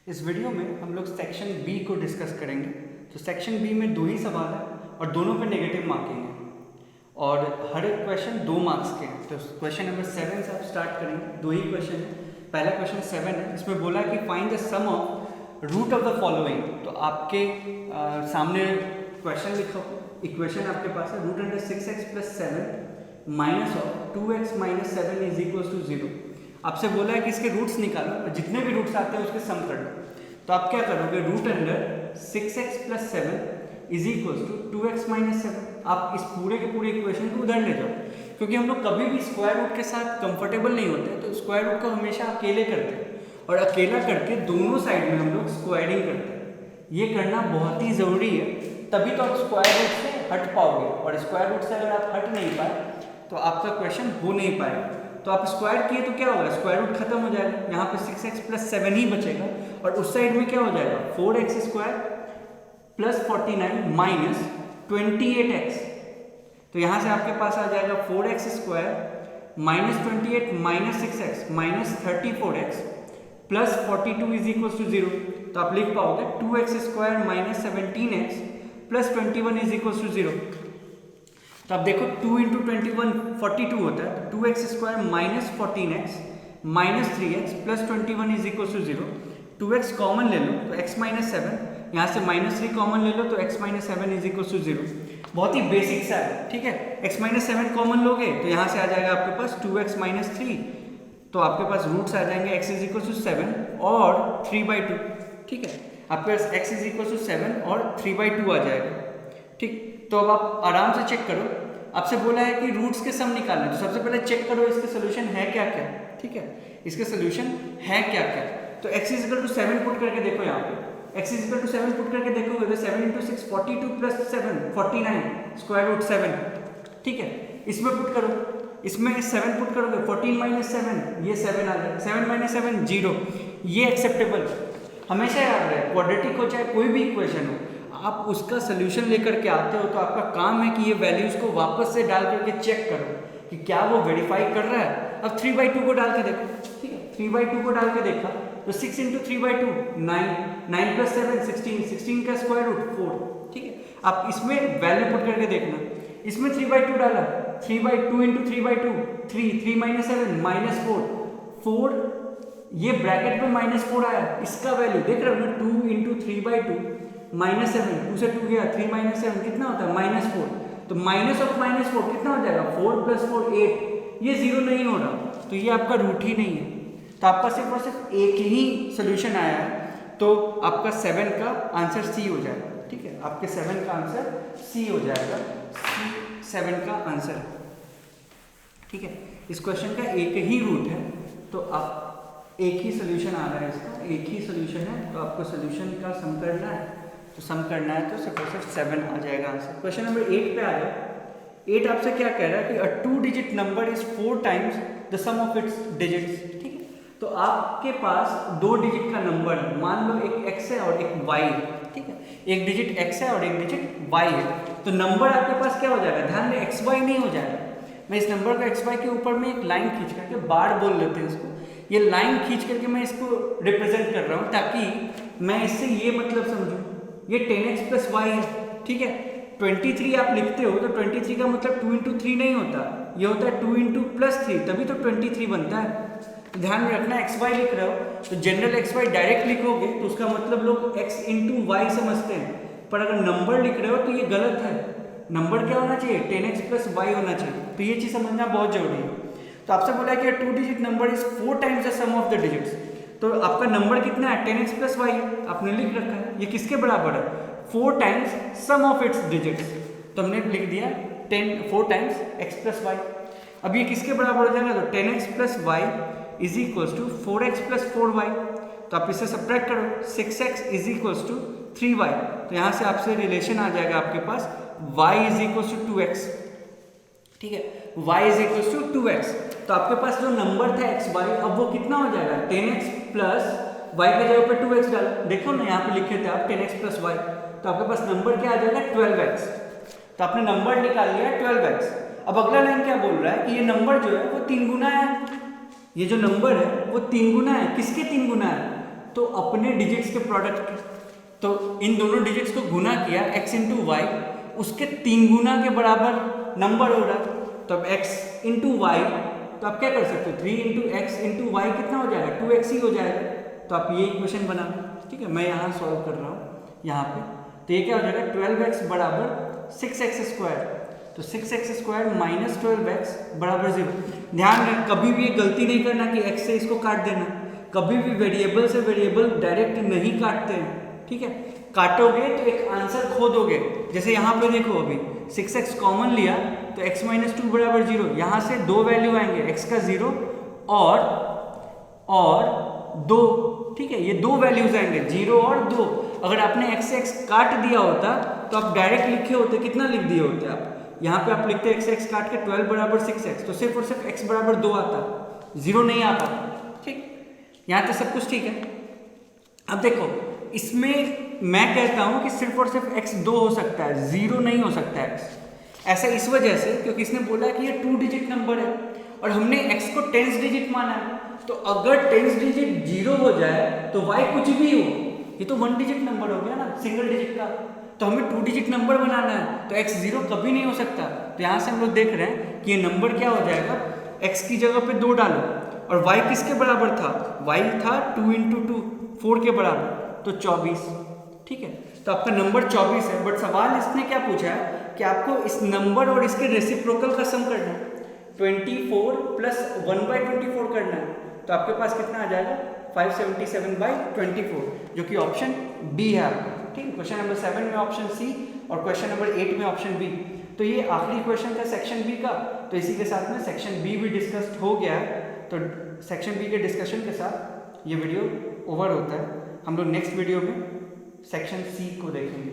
इस वीडियो में हम लोग सेक्शन बी को डिस्कस करेंगे। तो सेक्शन बी में 2 ही सवाल है और दोनों पे नेगेटिव मार्किंग है और हर एक क्वेश्चन 2 मार्क्स के हैं। तो क्वेश्चन नंबर 7 से आप स्टार्ट करेंगे। 2 ही क्वेश्चन है। पहला क्वेश्चन 7 है, इसमें बोला कि find the sum of root of the following. तो आपके सामने क्वेश्चन लिखा हो, इक्वेशन आपके पास है root under 6x + 7 minus of 2x - 7 is equal to 0। आपसे बोला है कि इसके रूट्स निकालो और जितने भी रूट्स आते हैं उसके सम कर लो। तो आप क्या करोगे, root under 6x + 7 is equal to 2x - 7। आप इस पूरे के पूरे इक्वेशन को उधर ले जाओ, क्योंकि हम लोग कभी भी स्क्वायर रूट के साथ कंफर्टेबल नहीं होते। तो स्क्वायर रूट को हमेशा अकेले करते हैं और अकेला करके दोनों साइड में हम लोग स्क्वायरिंग करते हैं। ये करना बहुत ही ज़रूरी है, तभी तो आप स्क्वायर रूट से हट पाओगे। और स्क्वायर रूट से अगर आप हट नहीं पाए तो आपका क्वेश्चन हो नहीं पाएगा। तो आप स्क्वायर किए तो क्या होगा, स्क्वायर रूट खत्म हो जाएगा, यहाँ पे 6x + 7 ही बचेगा और उस साइड में क्या हो जाएगा 4x² + 49 माइनस 28x। तो यहाँ से आपके पास आ जाएगा 4x² minus 28 minus 6x minus 34x plus 42 is equal to 0। तो आप लिख पाओगे 2x² minus 17x plus 21 is equal to 0। तो आप देखो 2 × 21 42 होता है, तो 2x² minus 14x minus 3x plus 21 is equal to 0। 2x common ले लो तो x - 7, यहाँ से -3 कॉमन ले लो तो x - 7 इज इक्वल टू 0। बहुत ही बेसिक सा है, ठीक है। x - 7 कॉमन लोगे तो यहाँ से आ जाएगा आपके पास 2x - 3, तो आपके पास रूट्स आ जाएंगे x इज इक्वल टू 7 और 3/2, ठीक है। आपके पास x इज इक्वल टू 7 और 3/2 आ जाएगा, ठीक। तो अब आप आराम से चेक करो। आपसे बोला है कि रूट्स के सम निकालना, तो सबसे पहले चेक करो इसके सोल्यूशन है क्या क्या, ठीक है। इसके सोल्यूशन है क्या क्या। तो x is equal to 7 put करके देखो, यहाँ पे x is equal to 7 put करके देखोगे तो 7 × 6 42 + 7 49 स्क्वायर रूट 7, ठीक है। इसमें पुट करो, इसमें 7 पुट करोगे 14 - 7 ये 7 आ जाएगा, 7 - 7 0। ये एक्सेप्टेबल। हमेशा याद रहे, क्वाड्रेटिक हो चाहे कोई भी इक्वेशन हो, आप उसका सोल्यूशन लेकर के आते हो तो आपका काम है कि ये वैल्यूज को वापस से डाल करके चेक करो कि क्या वो वेरीफाई कर रहा है। अब 3/2 को डाल के देखो, ठीक है। 3/2 को डाल के देखा तो 6 × 3/2 9, 9 + 7 16, 16 का स्क्वायर रूट 4, ठीक है। आप इसमें वैल्यू पुट करके देखना, इसमें 3/2 डाला, 3/2 × 3/2 3, 3 - 7 -4, 4 ये ब्रैकेट में -4 आया, इसका वैल्यू देख रहे हो ना, 2 × 3/2 -7, 2 से 2 गया 3 - 7 कितना होता है -4। तो माइनस ऑफ -4 कितना हो जाएगा 4 + 4 8। ये 0 नहीं हो रहा, तो ये आपका रूट ही नहीं है। तो आपका सिर्फ और सिर्फ एक ही सोल्यूशन आया है, तो आपका 7 का आंसर सी हो जाएगा, ठीक है। आपके 7 का आंसर सी हो जाएगा, सी 7 का आंसर, ठीक है। इस क्वेश्चन का एक ही रूट है, तो आप एक ही सोल्यूशन आ रहा है, इसका एक ही सोल्यूशन है, तो आपको सोल्यूशन का सम करना है। तो सम करना है तो सिर्फ और सिर्फ 7 आ जाएगा आंसर। क्वेश्चन नंबर 8 पे आ जाओ। 8 आपसे क्या कह रहा है कि a 2 digit number is 4 times the sum of its digits, ठीक है। तो आपके पास 2 डिजिट का नंबर है, मान लो एक x है और एक y है, ठीक है। एक डिजिट x है और एक डिजिट y है, तो नंबर आपके पास क्या हो जाएगा, ध्यान में xy नहीं हो जाएगा। मैं इस नंबर को xy के ऊपर में एक लाइन खींच करके, बार बोल लेते हैं इसको, ये लाइन खींच करके मैं इसको रिप्रेजेंट कर रहा हूँ ताकि मैं इससे ये मतलब समझूँ, ये 10x + y है, ठीक है। 23 आप लिखते हो तो 23 का मतलब 2 × 3 नहीं होता, ये होता है 2 × +3, तभी तो 23 बनता है। तो ध्यान में रखना, xy लिख रहे हो तो जनरल xy डायरेक्ट लिखोगे तो उसका मतलब लोग x × y समझते हैं, पर अगर नंबर लिख रहे हो तो ये गलत है। नंबर क्या होना चाहिए, 10x + y होना चाहिए। तो ये चीज़ समझना बहुत जरूरी है। तो आपसे बोला है कि 2 digit number is 4 times the sum of the digits. तो आपका नंबर कितना है, 10x + y आपने लिख रखा है, ये किसके बराबर है, 4 times sum of its digits. तो हमने लिख दिया 4 टाइम्स x + y। अब ये किसके बराबर हो जाएगा, तो 10x + y is equal to 4x + 4y। तो आप इससे सब्ट्रैक्ट करो, 6x is equal to 3y। तो यहाँ से आपसे रिलेशन आ जाएगा आपके पास y is equal to 2x, ठीक है। y is equal to 2x। तो आपके पास जो नंबर था xy, अब वो कितना हो जाएगा, 10x + y के जगह पे 2x डाल, देखो ना यहाँ पे लिखे थे आप 10x + y, तो आपके पास नंबर क्या आ जाएगा 12x। तो आपने नंबर निकाल लिया 12x। अब अगला लाइन क्या बोल रहा है कि ये नंबर जो है वो 3 गुना है, ये जो नंबर है वो 3 गुना है, किसके 3 गुना है, तो अपने डिजिट्स के प्रोडक्ट, तो इन दोनों डिजिट्स को गुना किया x इंटू वाई, उसके 3 गुना के बराबर नंबर हो रहा है, तो अब x इंटू वाई, तो आप क्या कर सकते हो 3 इंटू एक्स इंटू वाई कितना हो जाएगा 2x ही हो जाएगा। तो आप ये इक्वेशन बना, ठीक है, मैं यहाँ सॉल्व कर रहा हूँ यहाँ पे, तो ये क्या हो जाएगा 12x बराबर 6x स्क्वायर, तो 6x स्क्वायर माइनस 12x बराबर 0। ध्यान रखें कभी भी ये गलती नहीं करना कि x से इसको काट देना, कभी भी वेरिएबल से वेरिएबल डायरेक्ट नहीं काटते हैं, ठीक है, काटोगे तो एक आंसर खो दोगे। जैसे यहाँ पे देखो अभी 6x कॉमन लिया तो x माइनस 2 बराबर 0, यहाँ से दो वैल्यू आएंगे x का 0 और 2, ठीक है, ये दो वैल्यूज आएंगे 0 और 2। अगर आपने x से x काट दिया होता तो आप डायरेक्ट लिखे होते, कितना लिख दिए होते आप, यहाँ पे आप लिखते x x काट के 12 बराबर 6x, तो सिर्फ और सिर्फ x बराबर 2 आता, 0 नहीं आता, ठीक, यहाँ तक सब कुछ ठीक है। अब देखो इसमें मैं कहता हूँ कि सिर्फ और सिर्फ x 2 हो सकता है, 0 नहीं हो सकता है x। ऐसा इस वजह से क्योंकि इसने बोला कि ये 2 डिजिट नंबर है और हमने x को 10 डिजिट माना है, तो अगर 10 डिजिट 0 हो जाए तो y कुछ भी हो, ये तो 1 डिजिट नंबर हो गया ना, सिंगल डिजिट का, तो हमें 2 डिजिट नंबर बनाना है, तो x 0 कभी नहीं हो सकता। तो यहाँ से हम लोग देख रहे हैं कि ये नंबर क्या हो जाएगा, x की जगह पे 2 डालो और y किसके बराबर था, y था 2 इंटू 2 4 के बराबर, तो 24, ठीक है, तो आपका नंबर 24 है। बट सवाल इसने क्या पूछा है कि आपको इस नंबर और इसके रेसिप्रोकल का सम करना है, 24 प्लस 1/24 करना है, तो आपके पास कितना आ जाएगा 577/24, जो कि ऑप्शन बी है आपका, ठीक है। क्वेश्चन नंबर 7 में ऑप्शन सी और क्वेश्चन नंबर 8 में ऑप्शन बी। तो ये आखिरी क्वेश्चन था सेक्शन बी का, तो इसी के साथ में सेक्शन बी भी डिस्कस्ड हो गया है। तो सेक्शन बी के डिस्कशन के साथ ये वीडियो ओवर होता है। हम लोग नेक्स्ट वीडियो में सेक्शन सी को देखेंगे।